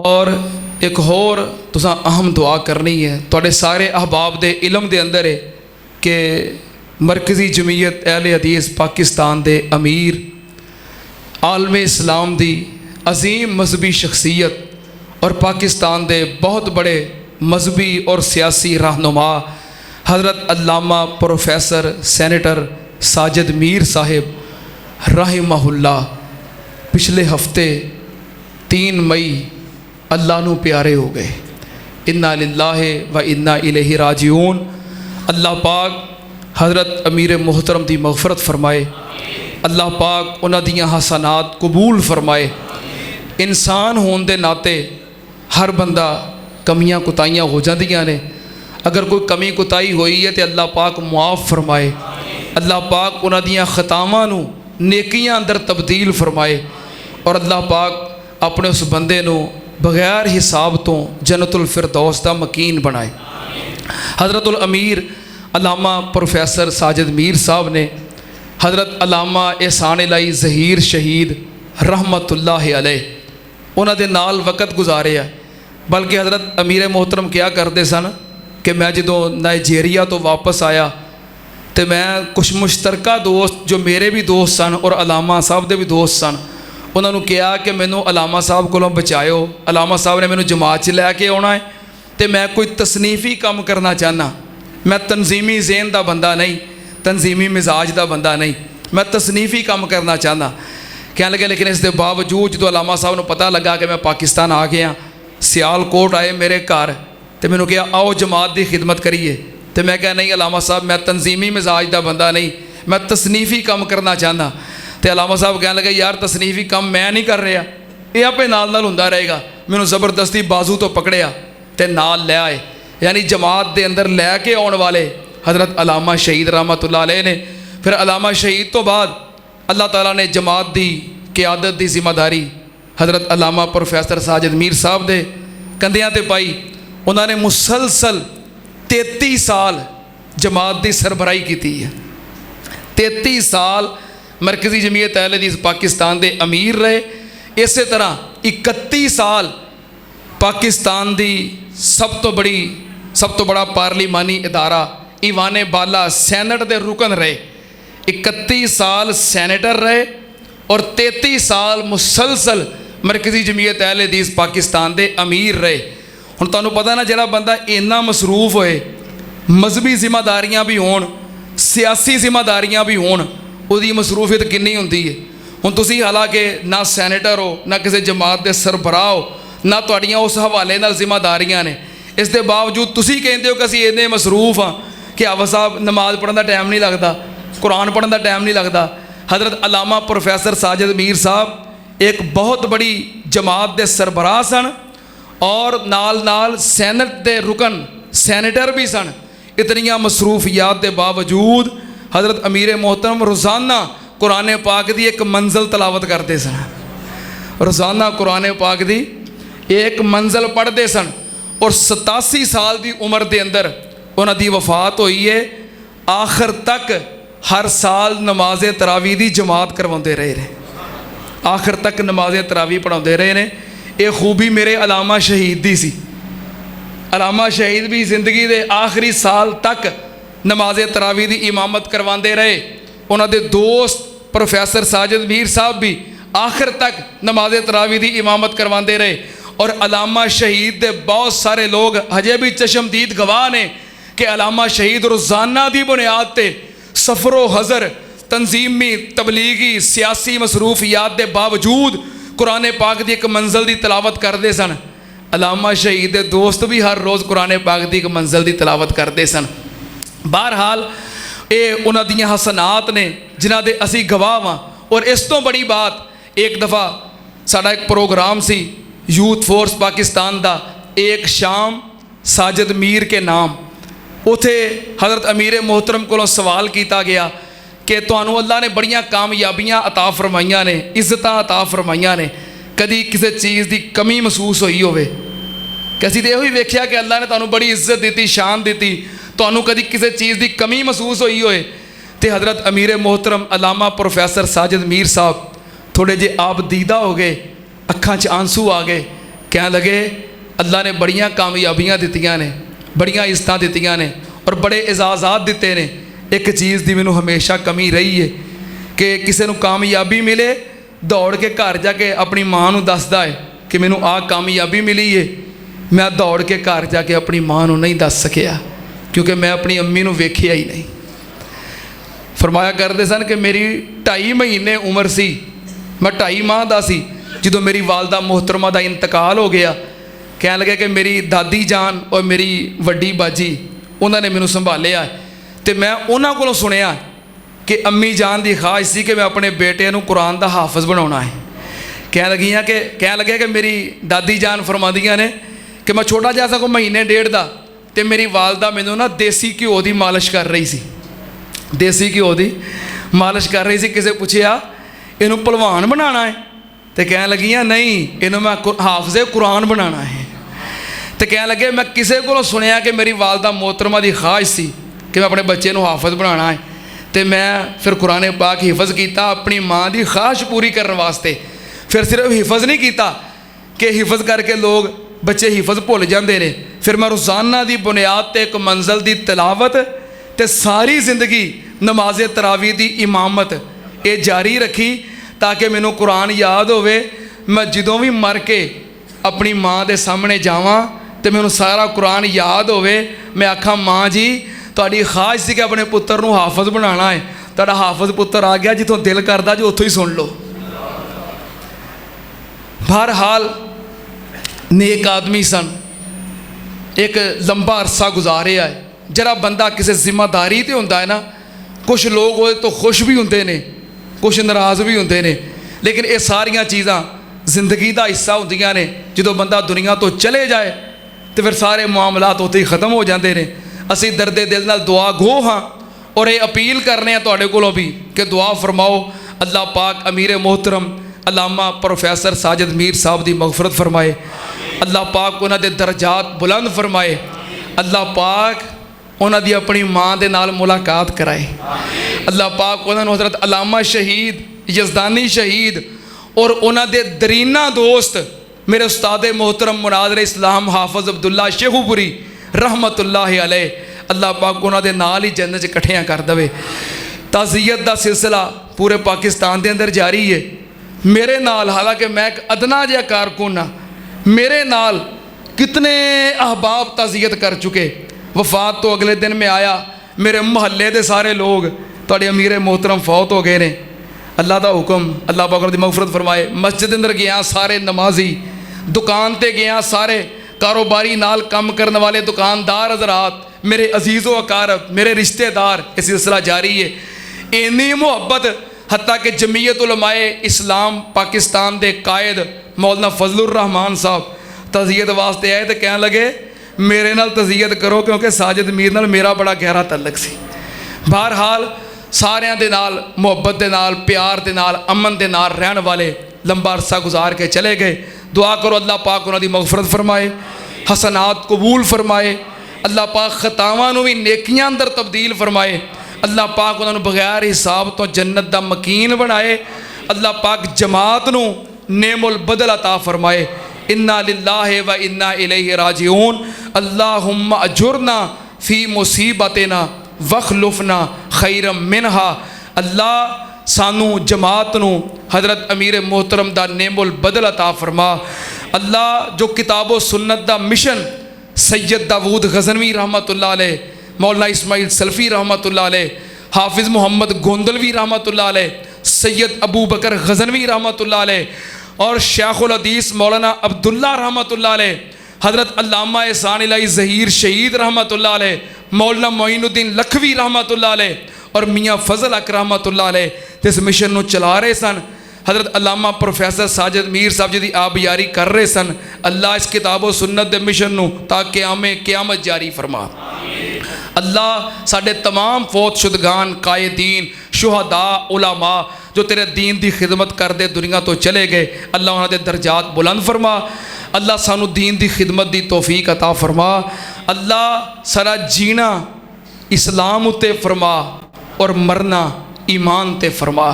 और एक होर तुसां अहम दुआ करनी है तुहाडे सारे अहबाब दे इलम दे अंदर है कि मरकज़ी जमीयत अहले हदीस पाकिस्तान दे अमीर आलमे इस्लाम दी अजीम मजहबी शख्सियत और पाकिस्तान दे बहुत बड़े मजहबी और सियासी रहनुमा हज़रत अल्लामा प्रोफेसर सैनेटर साजिद मीर साहिब रहमहुल्लाह पिछले हफ्ते 3 मई अल्लाह नू प्यारे हो गए। इन्ना लिल्लाहि व इन्ना इलैहि राजिऊन। अल्लाह पाक हज़रत अमीर मोहतरम दी मग़फ़रत फरमाए, अल्लाह पाक उन्हां दियां हसनात कबूल फरमाए। इंसान होने के नाते हर बंदा कमियां कुताइयां हो जांदियां ने, अगर कोई कमी कुताई हुई है तो अल्लाह पाक मुआफ़ फरमाए, अल्लाह पाक उन्हां दियां खतावां नू नेकियां अंदर तब्दील फरमाए और अल्लाह पाक अपने उस बंदे नू बगैर हिसाब तो जन्नतुल फिरदौस दा मकीन बनाए। हज़रतुल अमीर अल्लामा प्रोफेसर साजिद मीर साहब ने हज़रत अल्लामा एहसान इलाही ज़हीर शहीद रहमतुल्लाहि अलैह उन्हां दे नाल वक़्त गुजारिया। बल्कि हज़रत अमीर मोहतरम क्या करते सन कि मैं जो नाइजीरिया तो वापस आया तो मैं कुछ मुश्तरका दोस्त जो मेरे भी दोस्त सन और अलामा साहब के भी दोस्त सन, उन्होंने कहा कि मैनू अलामा साहब को बचाओ। अलामा साहब ने मैनू जमात च लैके आना है तो मैं कोई तसनीफ़ी काम करना चाहना। मैं तनजीमी ज़हन का बंदा नहीं, तनजीमी मिजाज का बंदा नहीं, मैं तसनीफ़ी काम करना चाहना। कहने लगे लेकिन इसके बावजूद जो अलामा साहब को पता लगा कि मैं पाकिस्तान आ गया, सियालकोट आए मेरे घर तो मैंने कहा आओ जमात की खिदमत करिए। तो मैं क्या नहीं अलामा साहब मैं तनजीमी मिजाज का बंदा नहीं, मैं तसनीफ़ी काम करना चाहना। तो अलामा साहब कहने लगे यार तसनीफ़ी काम मैं नहीं कर रहा, ये आपे नाल नाल हुंदा रहेगा। मैनू ज़बरदस्ती बाजू तो पकड़िया तो नाल लै आए, यानी जमात के अंदर लैके आने वाले हज़रत अल्लामा शहीद रहमतुल्लाह अलैह ने। फिर अल्लामा शहीद तो बाद अल्लाह ताला ने जमात की क़यादत की जिम्मेदारी हज़रत अल्लामा प्रोफेसर साजिद मीर साहब के कंधियां ते पाई। उन्होंने मुसलसल 33 साल जमात की सरबराही की है। 33 साल मरकज़ी जमीयत अहले हदीस पाकिस्तान के अमीर रहे। इस तरह 31 साल पाकिस्तान की सब तो बड़ा पार्लीमानी इदारा ईवान बाला सैनट के रुकन रहे। 31 साल सैनेटर रहे और 33 साल मुसलसल मरकज़ी जमीयत अहले हदीस पाकिस्तान के अमीर रहे। हुण तुहानूं पता ना जिहड़ा बंदा इन्ना मसरूफ होए, मजहबी जिम्मेदारियां भी होण, सियासी जिम्मेदारियां भी होण, उहदी मसरूफियत कितनी हुंदी है। हुण तुसीं हालांकि ना सैनेटर हो, ना किसी जमात के सरबराह हो, ना तुहाड़ियां उस हवाले नाल जिम्मेदारियां ने, इस दे बावजूद तुसीं कहंदे हो कि असीं इन्ने मसरूफ हाँ कि आवा साहब नमाज पढ़न का टाइम नहीं लगता, कुरान पढ़न का टाइम नहीं लगता। हज़रत अल्लामा प्रोफेसर साजिद मीर साहब एक बहुत बड़ी जमात के सरबराह सन और नाल नाल सैनट के रुकन सैनेटर भी सन। इतनिया मसरूफियात के बावजूद हज़रत अमीर मोहतरम रोज़ाना कुरान पाक की एक मंजिल तलावत करते सन। रोज़ाना कुरान पाक की एक मंजिल पढ़ते सन और 87 साल की उम्र के अंदर उन्होंने वफात हुई है। आखिर तक हर साल नमाज तरावी की जमात करवाते रहे ने, आखिर तक नमाज तरावी पढ़ाते रहे ने। ये खूबी मेरे अल्लामा शहीद दी सी। अल्लामा शहीद भी जिंदगी के आखिरी साल तक नमाज तरावी की इमामत करवाते रहे। उन्होंने दोस्त प्रोफेसर साजिद मीर साहब भी आखिर तक नमाज तरावी की इमामत करवाते रहे। और अल्लामा शहीद के बहुत सारे लोग हजे भी चशमदीद गवाह ने कि अल्लामा शहीद रोज़ाना की बुनियाद पर सफ़रो हज़र तंजीमी तबलीगी सियासी मसरूफियात के बावजूद कुरान पाक की एक मंजिल की तलावत करते सन। अल्लामा शहीद के दोस्त भी हर रोज़ कुरान पाक की एक मंजिल की तलावत करते सन। बहरहाल ये उन्हां दियां हसनात ने जिन्हां दे असीं गवाह वां। और इस तो बड़ी बात, एक दफ़ा साडा एक प्रोग्राम सी यूथ फोर्स पाकिस्तान का, एक शाम साजिद मीर के नाम, उथे हज़रत अमीर मोहतरम को सवाल किया गया कि तुहानूं अल्लाह ने बड़ियां कामयाबियां अता फरमाइयां ने, इज्जतां अता फरमाइयां ने, कदी किसी चीज़ की कमी महसूस हुई होवे? कि असीं तो यही वेख्या कि अल्लाह ने तुहानूं बड़ी इज्जत दी, शान दी, तुहानूं कदी किसी चीज़ की कमी महसूस हुई होए? तो हज़रत अमीर मोहतरम अल्लामा प्रोफेसर साजिद मीर साहब थोड़े जे आप दीदा हो गए, अखां च आंसू आ गए। कह लगे अल्लाह ने बड़ियां कामयाबियां दित्तियां ने, बड़ियां इज्जतां दित्तियां ने और बड़े एजाज़ात दिते ने। एक चीज़ की मैनू हमेशा कमी रही है कि किसी को कामयाबी मिले दौड़ के घर जाके अपनी माँ को दसदा है कि मैनू आ कामयाबी मिली है। मैं दौड़ के घर जाके अपनी माँ को नहीं दस सकिया क्योंकि मैं अपनी अम्मी को वेखिया ही नहीं। फरमाया करते सन कि मेरी 2.5 महीने उम्र सी, मैं 2.5 माह का सी जो मेरी वालदा मोहतरमा का इंतकाल हो गया। कह लगे कि मेरी दादी जान और मेरी वड्डी बाजी उन्होंने मैनू संभालिया तो मैं उन्होंने को सुनिया कि अम्मी जान की ख्वाहिश सी कि मैं अपने बेटे को कुरान का हाफिज बनाना है। कह लगे कि मेरी दादी जान फरमादियाँ ने कि मैं छोटा जैसा को महीने 1.5 का तो मेरी वालदा मैनू ना देसी घ्यो की मालिश कर रही सी, देसी घ्यो की मालिश कर रही सी। किसी पूछया इनू भलवान बनाना है तो कह लगियाँ नहीं, इनू मैं हाफिज़े कुरान बनाना है। तो कह लगे मैं किसी को सुनिया कि मेरी वालदा मोहतरमा की ख्वाहिश सी कि मैं अपने बच्चे को हाफिज बनाना है तो मैं फिर कुरान पाक हिफज किया अपनी माँ की ख्वाहिश पूरी करने वास्ते। फिर सिर्फ हिफज नहीं किया कि हिफज करके लोग बच्चे हिफज भुल जाते हैं, फिर मैं रोज़ाना की बुनियाद पर एक मंजिल की तिलावत तो सारी जिंदगी नमाज तरावी की इमामत ये जारी रखी ताकि मैनू कुरान याद होवे। मैं जदों भी मर के अपनी माँ के सामने जावां तो मैनू सारा कुरान याद होवे। मैं आखा माँ जी तुहाडी ख्वाहिश सी कि अपने पुत्र को हाफिज बनाना है, तुहाडा हाफिज पुत्र आ गया, जिथों दिल करदा जो उत्थों ही सुन लो। बहरहाल नेक आदमी सन, एक लंबा अरसा गुजारिया है। जरा बंदा किसी जिम्मेदारी तो होंदा है ना, कुछ लोग वो तो खुश भी होंदे ने, कुछ नाराज़ भी होंदे ने, लेकिन ये सारियां चीज़ां जिंदगी का हिस्सा होंदियां ने। जो बंदा दुनिया तो चले जाए तो फिर सारे मामलात उत्थे ही ख़त्म हो जाते हैं। असी दर्दे दिल नाल दुआ गो हाँ और ये अपील करने तुहाडे कोलों भी कि दुआ फरमाओ अल्लाह पाक अमीर मोहतरम अलामा प्रोफैसर साजिद मीर साहब की मगफरत फरमाए, अल्लाह पाक उन्होंने दर्जात बुलंद फरमाए, अल्लाह पाक उन्होंने अपनी माँ के नाल मुलाकात कराए, अल्लाह पाक उन्होंने हज़रत अलामा शहीद यज़दानी शहीद और उन्होंने दरीना दोस्त मेरे उस्ताद मोहतरम मुनाज़िर इस्लाम हाफिज़ अब्दुल्ला शेखुपुरी रहमतुल्लाहि अलैह, अल्लाह पाक उन्होंने नाल ही जन्नत इकट्ठियां कर दे। ताज़ियत का सिलसिला पूरे पाकिस्तान के अंदर जारी है। मेरे नाल हालांकि मैं एक अदना जिहा कारकुन हाँ, मेरे नाल कितने अहबाब ताज़ियत कर चुके। वफात तो अगले दिन में आया, मेरे महल्ले के सारे लोग तुहाडे अमीर मोहतरम फौत हो गए ने, अल्लाह का हुक्म, अल्लाह पाक उन्हां दी मगफरत फरमाए। मस्जिद अंदर गया सारे नमाजी, दुकान ते गया सारे कारोबारी नाल काम करने वाले दुकानदार हजरात, मेरे अजीज़ो अकारब, मेरे रिश्तेदार, ये सिलसिला जारी है। इन्नी मुहब्बत हत्ता कि जमीयत उलमाए इस्लाम पाकिस्तान के कायद मौलाना फजलुर रहमान साहब तज़ियत वास्ते आए तो कह लगे मेरे नाल तज़ियत करो क्योंकि साजिद मीर नाल मेरा बड़ा गहरा तल्लक सी। बहरहाल सारियां दे नाल मुहब्बत दे नाल प्यार दे नाल अमन दे नाल रहन वाले लंबा अरसा गुजार के चले गए। दुआ करो अल्लाह पाक उन्हां दी मगफरत फरमाए, हसनात कबूल फरमाए, अल्लाह पाक खतावां नूं भी नेकियां अंदर तब्दील फरमाए, अल्लाह पाक उन्होंने बगैर हिसाब तो जन्नत का मकीन बनाए, अल्लाह पाक जमात नूं नेमुल बदल अता फरमाए। इन्ना लिल्लाहि व इन्ना इलैहि राजिऊन। अल्लाहुम्मा अजुरना फ़ी मुसीबतना वखलुफना खैरम मिनहा। अल्लाह सानू जमात नूं हज़रत अमीर मोहतरम दा नेमुल बदल अता फरमा। अल्लाह जो किताबो सुन्नत दा मिशन सैयद दाऊद गज़नवी रहमतुल्लाह अलैह, मौलाना इस्माइल सल्फ़ी रहमतुल्लाह अलैह, हाफिज़ मोहम्मद गोंदलवी रहमतुल्लाह अलैह, सैयद अबू बकर गज़नवी रहमतुल्लाह अलैह और शेखुल हदीस मौलाना अब्दुल्ला रहमतुल्लाह अलैह, हज़रत अल्लामा एहसान इलाही ज़हीर शहीद रहमतुल्लाह अलैह, मौलाना मोइनुद्दीन लखवी रहमतुल्लाह अलैह और मियाँ फजल अक रहमतुल्लाह अलैह जिस मिशन को चला रहे सन। हज़रत अल्लामा प्रोफैसर साजिद मीर साहब जी की आबयारी कर रहे सन। अल्लाह इस किताबो सुन्नत के मिशन को ताकि आमे क़यामत जारी फरमा। अल्लाह साढ़े तमाम फौत शुदगान कायदीन शुहदा उलमा जो तेरे दीन की खिदमत करते दुनिया तो चले गए, अल्लाह उन्होंने दर्जात बुलंद फरमा। अल्लाह सानू दीन की खिदमत की तौफीक अता फरमा। अल्लाह सारा जीना इस्लाम उत्ते फरमा और मरना ईमान ते फरमा।